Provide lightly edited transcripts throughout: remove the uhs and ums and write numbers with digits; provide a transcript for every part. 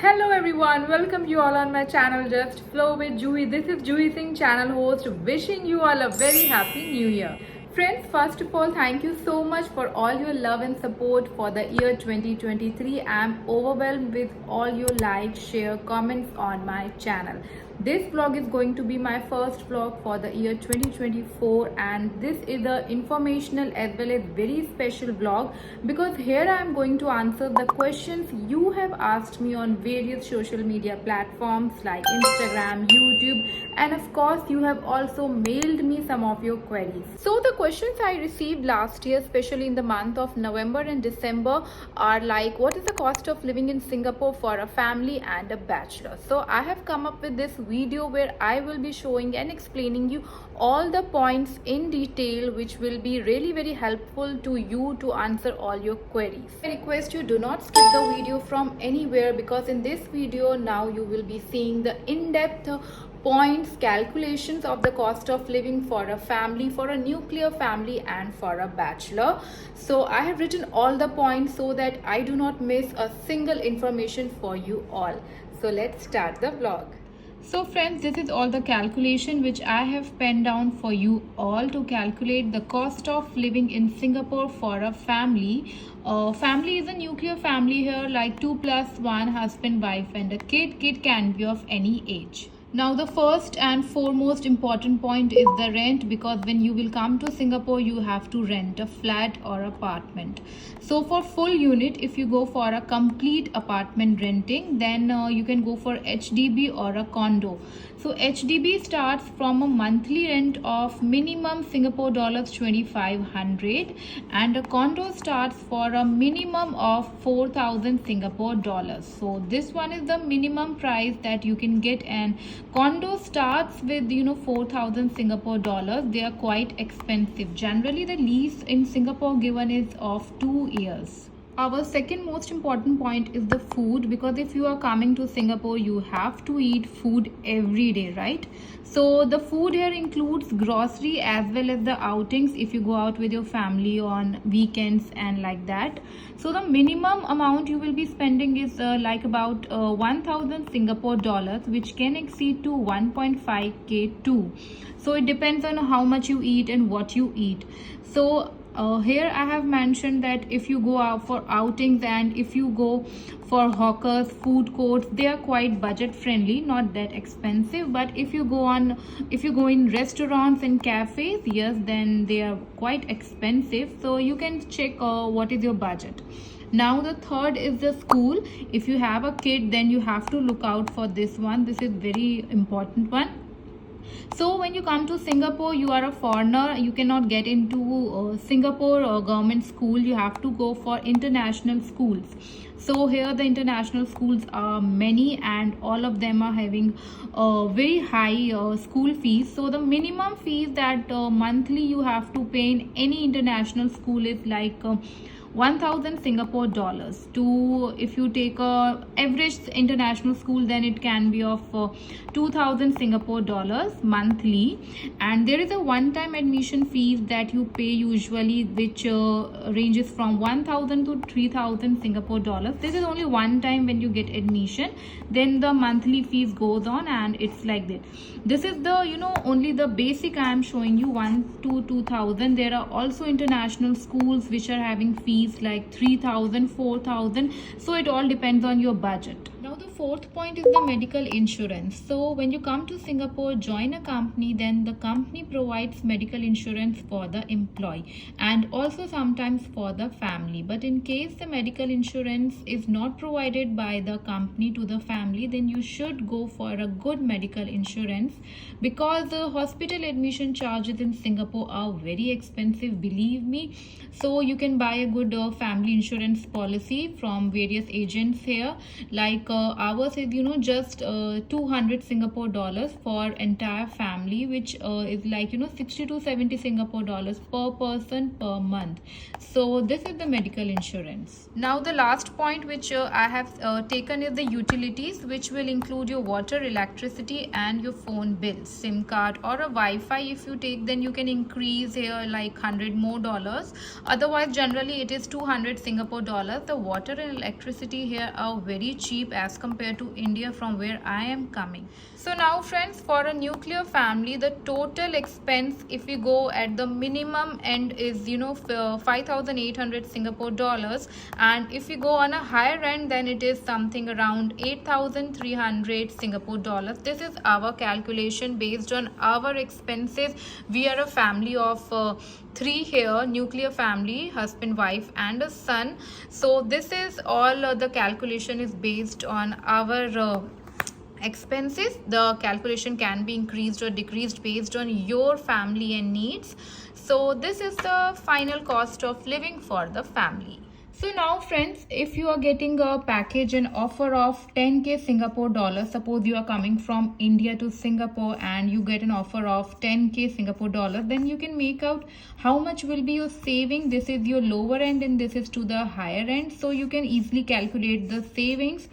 Hello everyone, welcome you all on my channel Just Flow with Juhi. This is Juhi Singh, channel host, wishing you all a very happy new year. Friends, first of all, thank you so much for all your love and support for the year 2023. I am overwhelmed with all your likes, share, comments on my channel. This vlog is going to be my first vlog for the year 2024, and this is the informational as well as very special vlog because here I am going to answer the questions you have asked me on various social media platforms like Instagram, YouTube, and of course you have also mailed me some of your queries. So the questions I received last year, especially in the month of November and December, are like, what is the cost of living in Singapore for a family and a bachelor? So I have come up with this video where I will be showing and explaining you all the points in detail, which will be really very helpful to you to answer all your queries. I request you do not skip the video from anywhere because in this video now you will be seeing the in-depth points, calculations of the cost of living for a family, for a nuclear family and for a bachelor. So I have written all the points so that I do not miss a single information for you all. So let's start the vlog. So friends, this is all the calculation which I have penned down for you all to calculate the cost of living in Singapore for a family. Family is a nuclear family here, like 2 + 1, husband, wife and a kid. Kid can be of any age. Now the first and foremost important point is the rent, because when you will come to Singapore you have to rent a flat or apartment. So for full unit, if you go for a complete apartment renting, then you can go for HDB or a condo. So HDB starts from a monthly rent of minimum Singapore dollars 2500 and a condo starts for a minimum of 4000 Singapore dollars. So this one is the minimum price that you can get, and condo starts with 4000 Singapore dollars. They are quite expensive. Generally the lease in Singapore given is of 2 years. Our second most important point is the food, because if you are coming to Singapore you have to eat food every day, right? So the food here includes grocery as well as the outings if you go out with your family on weekends and like that. So the minimum amount you will be spending is like about 1000 Singapore dollars, which can exceed to 1.5k too. So it depends on how much you eat and what you eat. So here I have mentioned that if you go out for outings and if you go for hawkers, food courts, they are quite budget friendly, not that expensive. But if you go in restaurants and cafes, yes, then they are quite expensive. So you can check what is your budget. Now the third is the school. If you have a kid, then you have to look out for this one. This is very important one. So when you come to Singapore, you are a foreigner, you cannot get into Singapore government school. You have to go for international schools. So here the international schools are many and all of them are having very high school fees. So the minimum fees that monthly you have to pay in any international school is like 1000 Singapore dollars. To if you take a average international school, then it can be of 2000 Singapore dollars monthly. And there is a one-time admission fees that you pay usually, which ranges from 1000 to 3000 Singapore dollars. This is only one time when you get admission, then the monthly fees goes on, and it's like that. This is the only the basic I am showing you, 1 to 2000. There are also international schools which are having fees like 3000, 4000. So it all depends on your budget. Now the fourth point is the medical insurance. So when you come to Singapore, join a company, then the company provides medical insurance for the employee and also sometimes for the family. But in case the medical insurance is not provided by the company to the family, then you should go for a good medical insurance, because the hospital admission charges in Singapore are very expensive, believe me. So you can buy a good family insurance policy from various agents here, like ours is just 200 Singapore dollars for entire family, which is like 60 to 70 Singapore dollars per person per month. So this is the medical insurance. Now the last point which I have taken is the utilities, which will include your water, electricity and your phone bill, SIM card or a Wi-Fi. If you take, then you can increase here like $100 more. Otherwise generally it is 200 Singapore dollars. The water and electricity here are very cheap as compared to India from where I am coming. So now friends, for a nuclear family, the total expense if we go at the minimum end is 5,800 Singapore dollars, and if we go on a higher end then it is something around 8,300 Singapore dollars. This is our calculation based on our expenses. We are a family of 3 here, nuclear family, husband, wife and a son. So this is all the calculation is based on our expenses. The calculation can be increased or decreased based on your family and needs. So this is the final cost of living for the family. So now friends, if you are getting a package and offer of 10k Singapore dollars, suppose you are coming from India to Singapore and you get an offer of 10k Singapore dollars, then you can make out how much will be your saving. This is your lower end and this is to the higher end, so you can easily calculate the savings.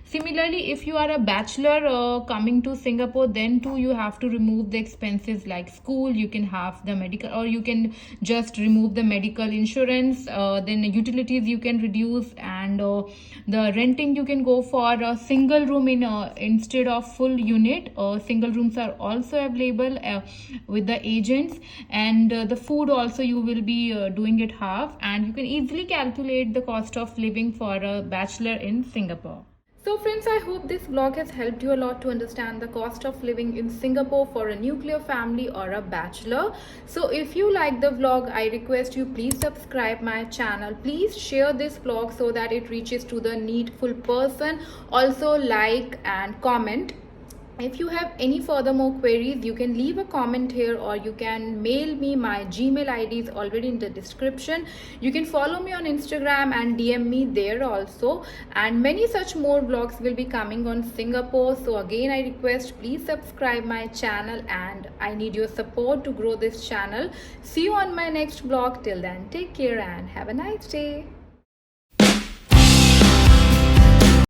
Similarly, if you are a bachelor coming to Singapore, then too you have to remove the expenses like school. You can have the medical, or you can just remove the medical insurance. Then utilities you can reduce, and the renting you can go for a single room instead of full unit. Single rooms are also available with the agents, and the food also you will be doing it half, and you can easily calculate the cost of living for a bachelor in Singapore. So friends, I hope this vlog has helped you a lot to understand the cost of living in Singapore for a nuclear family or a bachelor. So if you like the vlog, I request you please subscribe my channel. Please share this vlog so that it reaches to the needful person. Also like and comment. If you have any further more queries, you can leave a comment here or you can mail me. My Gmail ID is already in the description. You can follow me on Instagram and DM me there also. And many such more vlogs will be coming on Singapore. So again, I request please subscribe my channel, and I need your support to grow this channel. See you on my next vlog. Till then, take care and have a nice day.